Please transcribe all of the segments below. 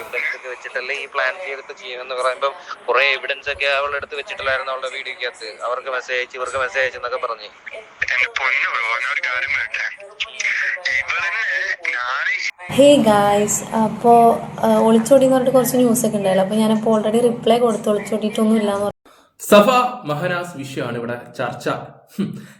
Evidence ഒക്കെ വെച്ചിട്ടല്ലേ ഈ plan ചെയ്തിട്ട് ചെയ്യുമെന്ന് പറയുമ്പോൾ കുറെ എവിഡൻസ് ഒക്കെ അവളുടെ അടുത്ത് വെച്ചിട്ടില്ലായിരുന്നു അവളുടെ വീഡിയോക്കകത്ത്. അവർക്ക് മെസ്സേജ് അയച്ചു, ഇവർക്ക് മെസ്സേജ് അയച്ചെന്നൊക്കെ പറഞ്ഞു. ഹേ ഗായ്സ്, അപ്പോൾ ഒളിച്ചോടി എന്ന് പറഞ്ഞിട്ട് കുറച്ച് ന്യൂസൊക്കെ ഉണ്ടായല്ലോ. അപ്പോൾ ഞാനിപ്പോൾ ഓൾറെഡി റിപ്ലൈ കൊടുത്ത് ഒളിച്ചോടിയിട്ടൊന്നും ഇല്ലാന്ന്. സഫ മഹനാസ് വിഷയമാണ് ഇവിടെ ചർച്ച.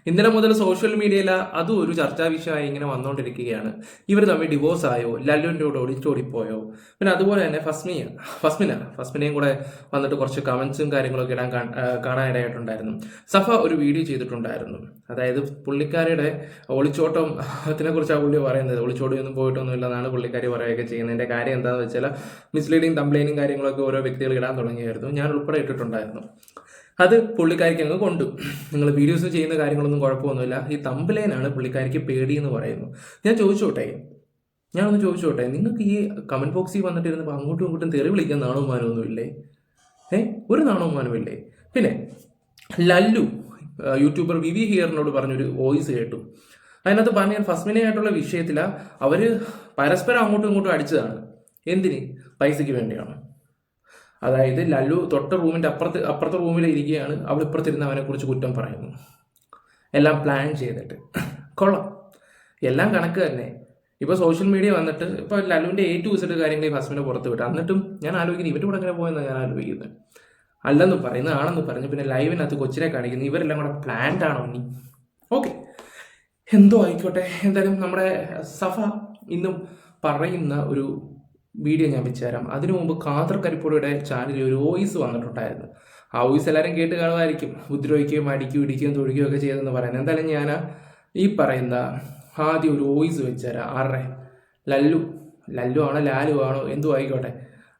ഇന്നലെ മുതൽ സോഷ്യൽ മീഡിയയിൽ അതും ഒരു ചർച്ചാ വിഷയമായി ഇങ്ങനെ വന്നുകൊണ്ടിരിക്കുകയാണ്. ഇവർ തമ്മിൽ ഡിവോഴ്സ് ആയോ, ലല്ലുവിൻ്റെ കൂടെ ഒളിച്ചോടിപ്പോയോ, പിന്നെ അതുപോലെ തന്നെ ഫസ്മിനയും കൂടെ വന്നിട്ട് കുറച്ച് കമൻസും കാര്യങ്ങളൊക്കെ ഇടാൻ കാണാനിടയായിട്ടുണ്ടായിരുന്നു. സഫ ഒരു വീഡിയോ ചെയ്തിട്ടുണ്ടായിരുന്നു. അതായത് പുള്ളിക്കാരിയുടെ ഒളിച്ചോട്ടത്തിനെ കുറിച്ചാണ് പുള്ളി പറയുന്നത്. ഒളിച്ചോടിയൊന്നും പോയിട്ടൊന്നും ഇല്ലെന്നാണ് പുള്ളിക്കാരി പറയുകയൊക്കെ ചെയ്യുന്നതിൻ്റെ കാര്യം എന്താണെന്ന് വെച്ചാൽ മിസ്ലീഡിങ് കംപ്ലൈൻറ്റും കാര്യങ്ങളൊക്കെ ഓരോ വ്യക്തികൾ ഇടാൻ തുടങ്ങിയായിരുന്നു. ഞാൻ ഉൾപ്പെടെ ഇട്ടിട്ടുണ്ടായിരുന്നു. അത് പുള്ളിക്കാരിക്ക് അങ്ങ് കൊണ്ടു. നിങ്ങൾ വീഡിയോസ് ചെയ്യുന്ന കാര്യങ്ങളൊന്നും കുഴപ്പമൊന്നുമില്ല, ഈ തമ്പലൈനാണ് പുള്ളിക്കാരിക്ക് പേടി എന്ന് പറയുന്നു. ഞാനൊന്ന് ചോദിച്ചോട്ടെ, നിങ്ങൾക്ക് ഈ കമൻറ്റ് ബോക്സിൽ വന്നിട്ടിരുന്നപ്പോൾ അങ്ങോട്ടും ഇങ്ങോട്ടും തെറി വിളിക്കാൻ നാണവും മാനമൊന്നുമില്ലേ? ഒരു നാണവും മാനമില്ലേ? പിന്നെ ലല്ലു യൂട്യൂബർ വിവി ഹിയറിനോട് പറഞ്ഞൊരു വോയിസ് കേട്ടു. അതിനകത്ത് പറഞ്ഞ ഫസ്മിനായിട്ടുള്ള വിഷയത്തിലാണ് അവർ പരസ്പരം അങ്ങോട്ടും ഇങ്ങോട്ടും അടിച്ചതാണ്. എന്തിന്? പൈസയ്ക്ക് വേണ്ടിയാണ്. അതായത് ലല്ലു തൊട്ട റൂമിൻ്റെ അപ്പുറത്തെ റൂമിൽ ഇരിക്കുകയാണ്, അവൾ ഇപ്പുറത്തിരുന്ന് അവനെക്കുറിച്ച് കുറ്റം പറയുന്നു. എല്ലാം പ്ലാൻ ചെയ്തിട്ട്. കൊള്ളാം, എല്ലാം കണക്ക് തന്നെ. ഇപ്പോൾ സോഷ്യൽ മീഡിയ വന്നിട്ട് ഇപ്പോൾ ലല്ലുവിൻ്റെ A to Z കാര്യങ്ങൾ ഈ ഫസ്മിനെ പുറത്ത് വിട്ടു. എന്നിട്ടും ഞാൻ ആലോചിക്കുന്നത് ഇവരുടെ കൂടെ അങ്ങനെ പോയെന്നാണ് ഞാൻ ആലോചിക്കുന്നത്. അല്ലെന്ന് പറയുന്നത് ആണെന്ന് പറഞ്ഞു. പിന്നെ ലൈവിനകത്ത് കൊച്ചിനെ കാണിക്കുന്നു. ഇവരെല്ലാം കൂടെ പ്ലാൻഡ് ആണോ ഇനി? ഓക്കെ, എന്തോ ആയിക്കോട്ടെ. എന്തായാലും നമ്മുടെ സഫ ഇന്നും പറയുന്ന ഒരു വീഡിയോ ഞാൻ വെച്ചുതരാം. അതിനു മുമ്പ് ഖാദർ കരിപ്പൂടിയുടെ ചാനലിൽ ഒരു വോയിസ് വന്നിട്ടുണ്ടായിരുന്നു. ആ വോയിസ് എല്ലാവരും കേട്ട് കാണുമായിരിക്കും. ഉപദ്രവിക്കുകയും അടിക്കുകയും ഇടിക്കുകയും തൊഴിക്കുകയും ഒക്കെ ചെയ്തെന്ന് പറയുന്നത്. എന്തായാലും ഞാൻ ഈ പറയുന്ന ആദ്യം ഒരു വോയിസ് വെച്ചുതരാം. ആരുടെ? ലല്ലു ആണോ ലാലു ആണോ എന്തോ ആയിക്കോട്ടെ,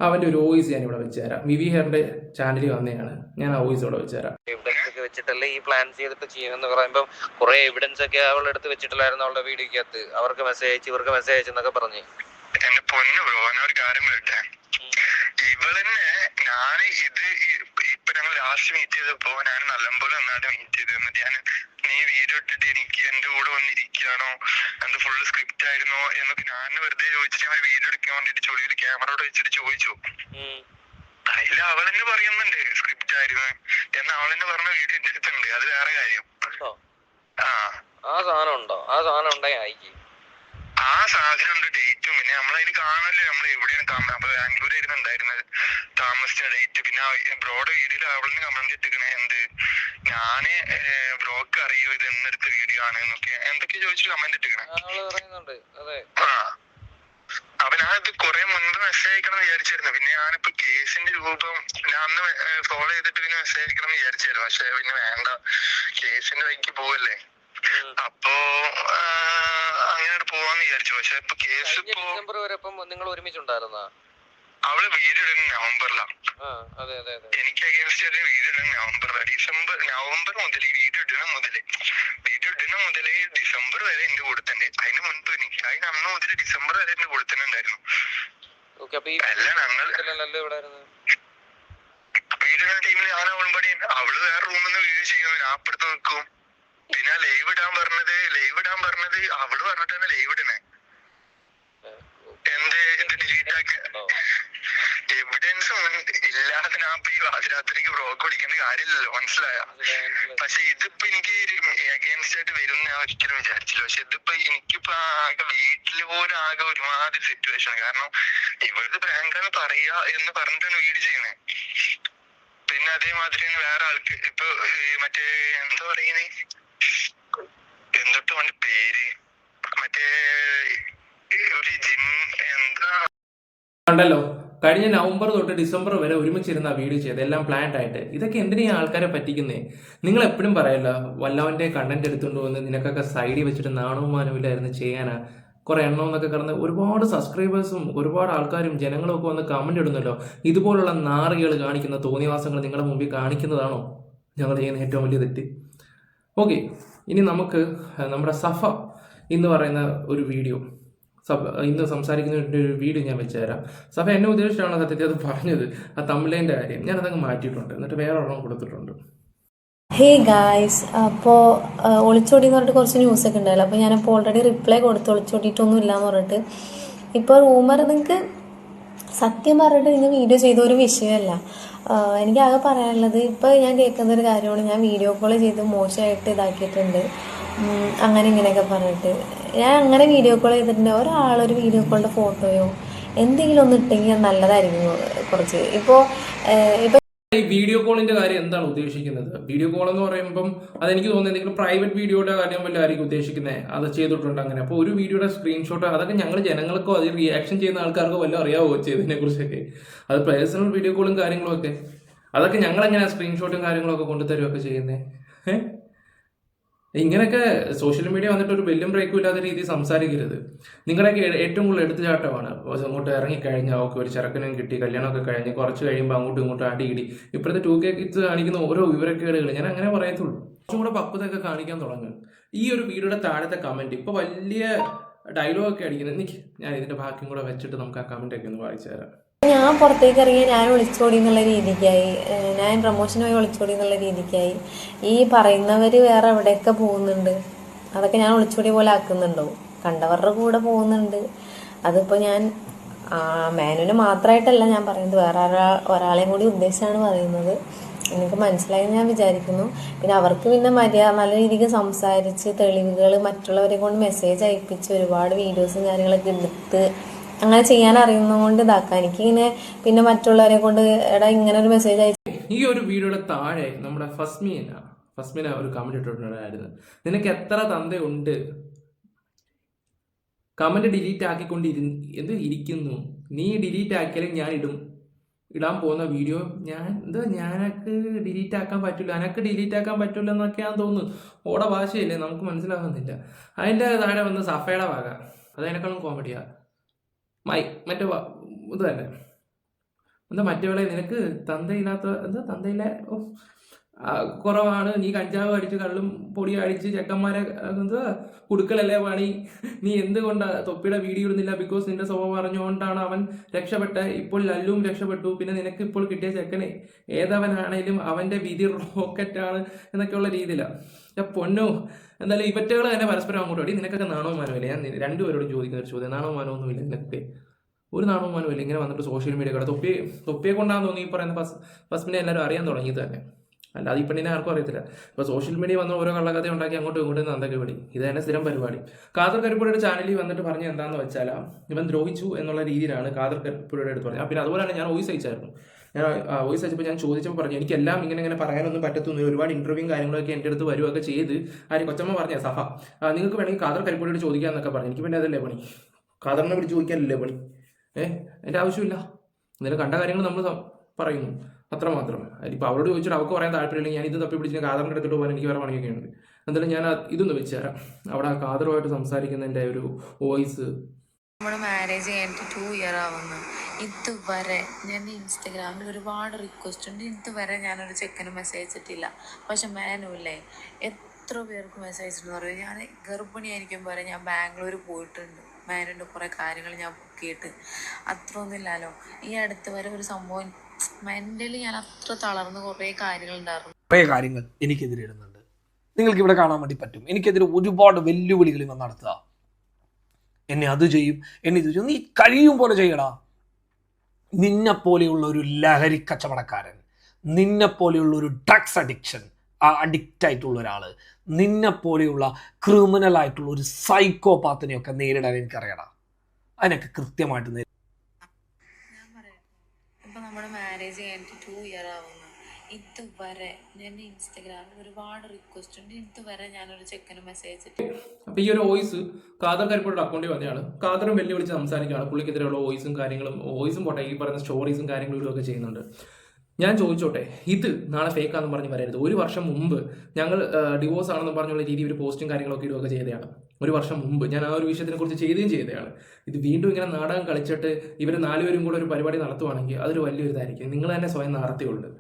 അവൻ്റെ ഒരു വോയിസ് ഞാൻ ഇവിടെ വെച്ചുതരാം. വിവി ഹെയറിൻ്റെ ചാനലിൽ വന്നതാണ്. ഞാൻ ആ വോയിസ് ഇവിടെ വെച്ചുതരാം. എവിഡൻസ് ഒക്കെ വെച്ചിട്ടല്ലേ ഈ പ്ലാൻ ചെയ്തിട്ട് ചെയ്യുമെന്ന് പറയുമ്പോൾ കുറെ എവിഡൻസ് ഒക്കെ അവളുടെ അടുത്ത് വെച്ചിട്ടില്ലായിരുന്നു അവളുടെ വീഡിയോക്കകത്ത്. അവർക്ക് മെസ്സേജ് അയച്ചു, ഇവർക്ക് മെസ്സേജ് അയച്ചെന്നൊക്കെ പറഞ്ഞു. എന്റെ പൊന്നു ബ്രോ, ഞാനൊരു കാര്യം പറയട്ടെ. ഇവളെന്നെ ഇപ്പൊ ഞങ്ങൾ ലാസ്റ്റ് മീറ്റ് ചെയ്തപ്പോ ഞാൻ നല്ലപോലെ നന്നായിട്ട് മീറ്റ് ചെയ്തു. എന്നിട്ട് നീ വീഡിയോ ഇട്ടിട്ട് എനിക്ക് എന്റെ കൂടെ വന്നിരിക്കുകയാണോ, എന്ത് ഫുള്ള് സ്ക്രിപ്റ്റ് ആയിരുന്നോ എന്നൊക്കെ ഞാൻ വെറുതെ ചോദിച്ചിട്ട് ഞാൻ വീഡിയോ എടുക്കാൻ വേണ്ടിട്ട് ചൊടിയിൽ ക്യാമറയോട് വെച്ചിട്ട് ചോദിച്ചു. അതിൽ അവളെന്നെ പറയുന്നുണ്ട് സ്ക്രിപ്റ്റ് ആയിരുന്നു എന്ന്. അവളെന്നെ പറഞ്ഞ വീഡിയോ എന്റെ അടുത്തുണ്ട്. അത് വേറെ കാര്യം. ആ സാധനം ഉണ്ടോ? ആ സാധനം ഉണ്ടായി അയക്കി. ആ സാധനമുണ്ട്, ഡേറ്റും. പിന്നെ നമ്മളതിൽ കാണല്ലേ നമ്മൾ എവിടെയാണ് അപ്പൊ ബാംഗ്ലൂരായിരുന്നു ഉണ്ടായിരുന്നത്, താമസിച്ച ഡേറ്റ്. പിന്നെ ബ്രോഡ് വീഡിയോയിൽ അവളിന് കമന്റ് ഇട്ടിക്കണേ എന്ത് ഞാന് ബ്രോക്ക് അറിയോ ഇത് എന്നെടുത്ത വീഡിയോ ആണ് എന്നൊക്കെ എന്തൊക്കെ ചോദിച്ചു കമന്റ് ഇട്ടിക്കണേ. അപ്പൊ ഞാനിത് കുറെ മുൻപ് മെസ്സേജ് അയക്കണം എന്ന് വിചാരിച്ചിരുന്നു. പിന്നെ ഞാനിപ്പോ കേസിന്റെ രൂപം ഞാൻ അന്ന് ഫോളോ ചെയ്തിട്ട് പിന്നെ മെസ്സേജ് അയക്കണം എന്ന് വിചാരിച്ചിരുന്നു. പക്ഷെ പിന്നെ വേണ്ട, കേസിന്റെ വഴിക്ക് പോവല്ലേ, അപ്പോ അങ്ങനെ പോവാന്ന് വിചാരിച്ചു. പക്ഷെ ഇപ്പൊ കേസ് ഡിസംബർ വരെ നിങ്ങൾ ഒരുമിച്ചുണ്ടായിരുന്ന അവള് വീഡിയോ ഇടുന്ന നവംബറിലാണ്. എനിക്ക് അഗേൻസ്റ്റ് ആയിട്ട് വീഡിയോ ഇടുന്ന നവംബറിലാണ്. നവംബർ മുതൽ വീഡിയോ ഇടുന്ന മുതലേ ഡിസംബർ വരെ എന്റെ കൂടെ തന്നെ. അതിന് മുൻപ് അതിന് അന്ന് മുതൽ ഡിസംബർ വരെ എന്റെ കൂടെ തന്നെ ഉണ്ടായിരുന്നു. വീഡിയോ ഇടുന്ന ടൈമിൽ ഞാൻ അവളും പടി, അവള് വേറെ റൂമിൽ നിന്ന് വീഡിയോ ചെയ്യുന്നു, ഞാൻ അപ്പുറത്ത് നിൽക്കും. പിന്നെ ലൈവ് ഇടാൻ പറഞ്ഞത് അവള് പറഞ്ഞിട്ടാണ് ലൈവ് ഇടണേ. ഡിലീറ്റ് ആക്കി എവിഡൻസ് ഇല്ലാതെ ഞാൻ ഇപ്പൊ ഈ പാതിരാത്രിക്ക് ബ്രോക്ക് വിളിക്കേണ്ട കാര്യമില്ലല്ലോ, മനസ്സിലായ? പക്ഷെ ഇതിപ്പോ എനിക്ക് അഗേൻസ്റ്റ് ആയിട്ട് വരും ഞാൻ ഒരിക്കലും വിചാരിച്ചില്ല. പക്ഷെ ഇതിപ്പോ എനിക്കിപ്പോ ആകെ വീട്ടില് പോലും ആകെ ഒരുമാതിരി സിറ്റുവേഷൻ. കാരണം ഇവൾക്ക് പ്രാങ്കാണ് പറയാ എന്ന് പറഞ്ഞിട്ടാണ് വീഡിയോ ചെയ്യണേ. പിന്നെ അതേമാതിരി വേറെ ആൾക്ക് ഇപ്പൊ മറ്റേ എന്താ പറയുന്നേ, എന്തൊട്ട് അവന്റെ പേര്, മറ്റേ ഒരു ജിം എന്താ കണ്ടല്ലോ, കഴിഞ്ഞ നവംബർ തൊട്ട് ഡിസംബർ വരെ ഒരുമിച്ചിരുന്ന വീഡിയോ ചെയ്ത് എല്ലാം പ്ലാൻഡ് ആയിട്ട്. ഇതൊക്കെ എന്തിനാ ആൾക്കാരെ പറ്റിക്കുന്നേ? നിങ്ങൾ എപ്പോഴും പറയല്ല വല്ലവൻ്റെ കണ്ടന്റ് എടുത്തുകൊണ്ട് വന്ന് നിനക്കൊക്കെ സൈഡിൽ വെച്ചിട്ട് നാണവും മാനവില്ലായിരുന്നു ചെയ്യാനാ കുറെ എണ്ണം എന്നൊക്കെ കിടന്ന് ഒരുപാട് സബ്സ്ക്രൈബേഴ്സും ഒരുപാട് ആൾക്കാരും ജനങ്ങളും ഒക്കെ വന്ന് കമന്റ് ഇടുന്നല്ലോ. ഇതുപോലുള്ള നാറികൾ കാണിക്കുന്ന തോന്നിവാസങ്ങൾ നിങ്ങളുടെ മുമ്പിൽ കാണിക്കുന്നതാണോ ഞങ്ങൾ ചെയ്യുന്ന ഏറ്റവും വലിയ തെറ്റ്? ഓക്കെ, ഇനി നമുക്ക് നമ്മുടെ സഫ എന്ന് പറയുന്ന ഒരു വീഡിയോ, ഇന്ന് സംസാരിക്കുന്ന ഒരു വീഡിയോ ഞാൻ വെച്ചുതരാം. സഫ എന്നെ ഉദ്ദേശിച്ചാണ് സത്യത്തിൽ അത് പറഞ്ഞത്, ആ തമിഴിൻ്റെ കാര്യം. ഞാനതങ്ങ് മാറ്റിയിട്ടുണ്ട്, എന്നിട്ട് വേറെ ഒരെണ്ണം കൊടുത്തിട്ടുണ്ട്. ഹേ ഗായ്സ്, അപ്പോൾ ഒളിച്ചോടി എന്ന് പറഞ്ഞിട്ട് കുറച്ച് ന്യൂസൊക്കെ ഉണ്ടായല്ലോ. അപ്പോൾ ഞാനിപ്പോൾ ഓൾറെഡി റിപ്ലൈ കൊടുത്ത് ഒളിച്ചോടിയിട്ടൊന്നും ഇല്ലയെന്ന് പറഞ്ഞിട്ട്. ഇപ്പോൾ റൂമർ നിങ്ങൾക്ക് സത്യം പറഞ്ഞിട്ട് നിങ്ങൾ വീഡിയോ ചെയ്ത ഒരു വിഷയമല്ല. എനിക്ക് ആകെ പറയാനുള്ളത്, ഇപ്പോൾ ഞാൻ കേൾക്കുന്ന ഒരു കാര്യമാണ്, ഞാൻ വീഡിയോ കോൾ ചെയ്ത് മോശമായിട്ട് ഇതാക്കിയിട്ടുണ്ട്, അങ്ങനെ ഇങ്ങനെയൊക്കെ പറഞ്ഞിട്ട്. ഞാൻ അങ്ങനെ വീഡിയോ കോൾ ചെയ്തിട്ടുണ്ട്. ഒരാളൊരു വീഡിയോ കോളിൻ്റെ ഫോട്ടോയോ എന്തെങ്കിലും ഒന്ന് ഇട്ടെങ്കിൽ നല്ലതായിരിക്കും കുറച്ച്. ഇപ്പോൾ ഈ വീഡിയോ കോളിന്റെ കാര്യം എന്താണ് ഉദ്ദേശിക്കുന്നത്? വീഡിയോ കോൾ എന്ന് പറയുമ്പം അതെനിക്ക് തോന്നുന്നത് എന്തെങ്കിലും പ്രൈവറ്റ് വീഡിയോയുടെ കാര്യം വല്ല ആയിരിക്കും ഉദ്ദേശിക്കുന്നത്. അത് ചെയ്തിട്ടുണ്ട് അങ്ങനെ. അപ്പോൾ ഒരു വീഡിയോയുടെ സ്ക്രീൻഷോട്ട് അതൊക്കെ ഞങ്ങൾ ജനങ്ങൾക്കോ അതിൽ റിയാക്ഷൻ ചെയ്യുന്ന ആൾക്കാർക്കോ വല്ലതും അറിയാവോ ചെയ്തതിനെ കുറിച്ചൊക്കെ? അത് പേഴ്സണൽ വീഡിയോ കോളും കാര്യങ്ങളും ഒക്കെ അതൊക്കെ ഞങ്ങൾ എങ്ങനെയാ സ്ക്രീൻഷോട്ടും കാര്യങ്ങളൊക്കെ കൊണ്ടുതരുമൊക്കെ ചെയ്യുന്നത്? ഇങ്ങനെയൊക്കെ സോഷ്യൽ മീഡിയ വന്നിട്ട് ഒരു ബെല്ലും ബ്രേക്കും ഇല്ലാത്ത രീതിയിൽ സംസാരിക്കരുത്. നിങ്ങളുടെയൊക്കെ ഏറ്റവും കൂടുതൽ എടുത്തുചാട്ടമാണ്. അങ്ങോട്ട് ഇറങ്ങിക്കഴിഞ്ഞാൽ ഒക്കെ ഒരു ചെറുക്കനും കിട്ടി, കല്യാണമൊക്കെ കഴിഞ്ഞ് കുറച്ച് കഴിയുമ്പോൾ അങ്ങോട്ടും ഇങ്ങോട്ടും അടിയിടി. ഇപ്പോഴത്തെ 2K കിഡ്സ് കാണിക്കുന്ന ഓരോ വിവരക്കേടുകൾ ഞാൻ അങ്ങനെ പറയത്തുള്ളൂ. കുറച്ചും കൂടെ പക്വതയൊക്കെ കാണിക്കാൻ തുടങ്ങും. ഈ ഒരു വീഡിയോയുടെ താഴത്തെ കമന്റ് ഇപ്പോൾ വലിയ ഡയലോഗൊക്കെ അടിക്കുന്നത്. എനിക്ക് ഞാൻ ഇതിന്റെ ബാക്കിയും കൂടെ വെച്ചിട്ട് നമുക്ക് ആ കമന്റ് ഒക്കെ ഒന്ന് വായിച്ചു തരാം. ഞാൻ പുറത്തേക്ക് ഇറങ്ങി ഞാൻ ഒളിച്ചോടി എന്നുള്ള രീതിക്കായി, ഞാൻ പ്രൊമോഷനുമായി ഒളിച്ചോടി എന്നുള്ള രീതിക്കായി. ഈ പറയുന്നവർ വേറെ എവിടെയൊക്കെ പോകുന്നുണ്ട്, അതൊക്കെ ഞാൻ ഒളിച്ചോടി പോലെ ആക്കുന്നുണ്ടോ? കണ്ടവരുടെ കൂടെ പോകുന്നുണ്ട്. അതിപ്പോൾ ഞാൻ മാനുവിന് മാത്രമായിട്ടല്ല ഞാൻ പറയുന്നത്, വേറെ ഒരാളെയും കൂടി ഉദ്ദേശിച്ചാണ് പറയുന്നത്. എനിക്ക് മനസ്സിലായി ഞാൻ വിചാരിക്കുന്നു. പിന്നെ അവർക്ക് പിന്നെ നല്ല രീതിക്ക് സംസാരിച്ച് തെളിവുകൾ മറ്റുള്ളവരെ കൊണ്ട് മെസ്സേജ് അയപ്പിച്ച് ഒരുപാട് വീഡിയോസും കാര്യങ്ങളൊക്കെ എടുത്ത് അങ്ങനെ ചെയ്യാൻ അറിയുന്നതുകൊണ്ട് ഇതാക്കാം. എനിക്കിങ്ങനെ പിന്നെ മറ്റുള്ളവരെ കൊണ്ട് എടാ ഇങ്ങനെ ഒരു മെസ്സേജ് അയച്ചു. ഈ ഒരു വീഡിയോയുടെ താഴെ നമ്മുടെ ഫസ്മിന ഒരു കമന്റ് ഇട്ടിട്ടുണ്ടായിരുന്നു. നിനക്ക് എത്ര തന്തയുണ്ട്? കമന്റ് ഡിലീറ്റ് ഇരിക്കുന്നു. നീ ഡിലീറ്റ് ആക്കിയാലും ഞാൻ ഇടാൻ പോകുന്ന വീഡിയോ ഞാനക്ക് ഡിലീറ്റ് ആക്കാൻ പറ്റില്ല, എനക്ക് ഡിലീറ്റ് ആക്കാൻ പറ്റില്ല എന്നൊക്കെയാന്ന് തോന്നുന്നു. ഓടെ ഭാഷയല്ലേ, നമുക്ക് മനസ്സിലാകുന്നില്ല. അതിൻ്റെ താഴെ വന്ന് സഫയുടെ ഭാഗ, അതതിനേക്കാളും കോമഡിയാ. മറ്റേ ഇത് തന്നെ മറ്റേവളെ നിനക്ക് തന്തയില്ല കുറവാണ്, നീ കഞ്ചാവ് അടിച്ച് കള്ളും പൊടി അടിച്ച് ചെക്കന്മാരെ കുടുക്കലല്ലേ പണി, നീ എന്തുകൊണ്ടാ തൊപ്പിയുടെ വീഡിയോ ഇടുന്നില്ല? ബിക്കോസ് നിന്റെ സ്വഭാവം അറിഞ്ഞുകൊണ്ടാണ് അവൻ രക്ഷപ്പെട്ട. ഇപ്പോൾ ലല്ലും രക്ഷപ്പെട്ടു, പിന്നെ നിനക്ക് ഇപ്പോൾ കിട്ടിയ ചെക്കനെ ഏതവനാണേലും അവന്റെ വിധി റോക്കറ്റാണ് എന്നൊക്കെയുള്ള രീതിയിലാണ്. പൊന്നോ, എന്തായാലും ഇവറ്റകൾ തന്നെ പരസ്പരം അങ്ങോട്ട് അടി. നിനക്കൊക്കെ നാണോ മാനമില്ല? ഞാൻ രണ്ടുപേരോടും ചോദിക്കുന്ന ഒരു ചോദ്യം, നാണോ മാനമൊന്നും ഇല്ല നിനക്കൊക്കെ? ഒരു നാണോ മാനമില്ല ഇങ്ങനെ വന്നിട്ട് സോഷ്യൽ മീഡിയ കൂടെ തൊപ്പിയെ കൊണ്ടാന്ന് തോന്നി ഈ പറയുന്ന ഫസ്മിനെ എല്ലാവരും അറിയാൻ തുടങ്ങിയത് തന്നെ. അല്ലാതെ ഈ പെണ്ണിനെ ആർക്കും അറിയത്തില്ല. ഇപ്പോൾ സോഷ്യൽ മീഡിയ വന്ന് ഓരോ കള്ളക്കഥ ഉണ്ടാക്കി അങ്ങോട്ടും ഇങ്ങോട്ടും നന്ദൊക്കെ വിടി. ഇത് തന്നെ സ്ഥിരം പരിപാടി. ഖാദർ കരിപ്പുഴയുടെ ചാനലിൽ വന്നിട്ട് പറഞ്ഞ എന്താണെന്ന് വെച്ചാൽ ഇവൻ ദ്രോഹിച്ചു എന്നുള്ള രീതിയിലാണ് ഖാദർ കരിപ്പുഴയുടെ അടുത്ത് പറഞ്ഞത്. പിന്നെ അതുപോലെയാണ് ഞാൻ വോയിസ് അയച്ചായിരുന്നു. ഞാൻ വോയിസ് അയച്ചപ്പോൾ ഞാൻ ചോദിച്ചപ്പോൾ പറഞ്ഞു എനിക്കെല്ലാം ഇങ്ങനെ പറയാനൊന്നും പറ്റത്തൊന്നുമില്ല, ഒരുപാട് ഇന്റർവ്യൂവും കാര്യങ്ങളൊക്കെ എൻ്റെ അടുത്ത് വരുവൊക്കെ ചെയ്ത് ആരും കൊച്ചമ്മ പറഞ്ഞ സഹ നിങ്ങൾക്ക് വേണമെങ്കിൽ ഖാദർ കരിപ്പുഴയോട് ചോദിക്കാമെന്നൊക്കെ പറഞ്ഞു. എനിക്ക് പിന്നെ അതല്ലേ പണി, ഖാദറിനെ വിളിച്ച് ചോദിക്കാനല്ലേ പണി. എൻ്റെ ആവശ്യമില്ല. എന്നാലും കണ്ട കാര്യങ്ങൾ നമ്മൾ പറയുന്നു, അത്രമാത്രം. ഇപ്പോൾ അവരോട് ചോദിച്ചിട്ട് അവർക്ക് പറയാൻ താല്പര്യമില്ലെങ്കിൽ ഞാൻ ഇത് തപ്പി പിടിച്ച് ഖാദറിൻ്റെ അടുത്തിട്ട് പോകാൻ എനിക്ക് വേറെ പണിയൊക്കെ ഉണ്ട്. എന്തായാലും ഞാൻ ഇതൊന്ന് വെച്ച് തരാം. അവിടെ ഖാദറുമായിട്ട് സംസാരിക്കുന്നതിൻ്റെ ഒരു വോയിസ്. നമ്മുടെ മാരേജ് കഴിഞ്ഞിട്ട് 2 ഇയർ ആവുന്നു. ഇതുവരെ ഞാൻ ഇൻസ്റ്റഗ്രാമിൽ ഒരുപാട് റിക്വസ്റ്റ് ഉണ്ട്, ഇതുവരെ ഞാനൊരു ചെക്കന് മെസ്സേജ് അയച്ചിട്ടില്ല. പക്ഷെ മാനുവില്ലേ എത്ര പേർക്ക് മെസ്സേജ് അയച്ചിട്ടെന്ന് പറയും. ഞാൻ ഗർഭിണിയായിരിക്കും വരെ ഞാൻ ബാംഗ്ലൂർ പോയിട്ടുണ്ട്. മാനുവിൻ്റെ കുറേ കാര്യങ്ങൾ ഞാൻ കേട്ട് അത്ര ഒന്നുമില്ലല്ലോ. ഈ അടുത്ത് വരെ ഒരു സംഭവം മെൻ്റലി ഞാൻ അത്ര തളർന്ന് കുറേ കാര്യങ്ങളുണ്ടായിരുന്നു. കുറേ കാര്യങ്ങൾ എനിക്കെതിരെ ഇടുന്നുണ്ട്. നിങ്ങൾക്ക് ഇവിടെ കാണാൻ വേണ്ടി പറ്റും. എനിക്കെതിരെ ഒരുപാട് വെല്ലുവിളികൾ ഇവ നടത്തുക. എന്നെ അത് ചെയ്യും, എന്നെ ഇത് ചെയ്യും. നീ കഴിയും പോലെ ചെയ്യടാ. നിന്നെപ്പോലെയുള്ള ഒരു ലഹരി കച്ചവടക്കാരൻ, നിന്നെപ്പോലെയുള്ള ഒരു ഡ്രഗ്സ് അഡിക്റ്റ് ആയിട്ടുള്ള ഒരാൾ, നിന്നെപ്പോലെയുള്ള ക്രിമിനൽ ആയിട്ടുള്ള ഒരു സൈക്കോപാത്തിനെയൊക്കെ നേരിടാൻ എനിക്കറിയണം. അതിനൊക്കെ കൃത്യമായിട്ട് ഞാൻ പറയാം, ഇപ്പം നമ്മുടെ മാരേജ് കഴിഞ്ഞിട്ട് 2 ഇയർ ആവുന്നു. ഇതുവരെ ഞാൻ ഇൻസ്റ്റഗ്രാമിൽ ഒരുപാട് റിക്വസ്റ്റ് ഉണ്ട്, ഇതുവരെ ഞാനൊരു ചെക്കന് മെസ്സേജ് അയച്ചിട്ട്. അപ്പോൾ ഈ ഒരു വോയിസ് ഖാദർ കരിപ്പുഴയുടെ അക്കൗണ്ടിൽ വന്നതാണ്. ഖാദറും വെല്ലുവിളിച്ച് സംസാരിക്കുകയാണ്. പുള്ളിക്കെതിരെയുള്ള വോയിസും പോട്ടെ, ഈ പറയുന്ന സ്റ്റോറീസും കാര്യങ്ങളും ഒക്കെ ചെയ്യുന്നുണ്ട്. ഞാൻ ചോദിച്ചോട്ടെ, ഇത് നാളെ ഫേക്കാന്ന് പറഞ്ഞ് വരരുത്. 1 വർഷം മുമ്പ് ഞങ്ങൾ ഡിവോഴ്സ് ആണെന്ന് പറഞ്ഞുള്ള രീതി ഒരു പോസ്റ്റും കാര്യങ്ങളൊക്കെ ഇടുകയൊക്കെ ചെയ്തതാണ്. 1 വർഷം മുമ്പ് ഞാൻ ആ ഒരു വിഷയത്തിനെ കുറിച്ച് ചെയ്തതാണ്. ഇത് വീണ്ടും ഇങ്ങനെ നാടകം കളിച്ചിട്ട് ഇവർ 4 പേരും കൂടെ ഒരു പരിപാടി നടത്തുവാണെങ്കിൽ അതൊരു വലിയൊരു ഇതായിരിക്കും. നിങ്ങൾ തന്നെ സ്വയം നാർത്തേ ഉള്ളൂ.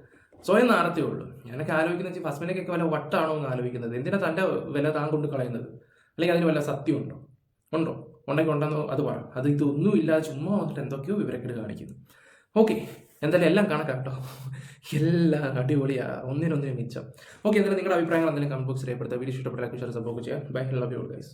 ഞാനൊക്കെ ആലോചിക്കുന്നത് ഫസ്മിനൊക്കെ വല്ല വട്ടാണോ എന്ന് ആലോചിക്കുന്നത്. എന്തിനാ തൻ്റെ വില താൻ കൊണ്ട് കളയുന്നത്? അല്ലെങ്കിൽ അതിന് വല്ല സത്യം ഉണ്ടോ? ഉണ്ടെന്ന് അത് പറ. അത് ഇതൊന്നും ഇല്ലാതെ ചുമ്മാ വന്നിട്ട് എന്തൊക്കെയോ വിവരക്കേട് കാണിക്കുന്നു. ഓക്കെ, എന്തായാലും എല്ലാം കണക്കാട്ടോ, എല്ലാം അടിപൊളിയാ, ഒന്നിനൊന്നിനും മിച്ചം. ഓക്കെ, എന്തായാലും നിങ്ങളുടെ അഭിപ്രായങ്ങൾ എന്തെങ്കിലും കമന്റ് ബോക്സിൽ രേഖപ്പെടുത്തുക. വീഡിയോ ഇഷ്ടപ്പെട്ട ലൈക്ക് ഷെയർ സബ്സ്ക്രൈബ് ചെയ്യുക. Bye, love you guys.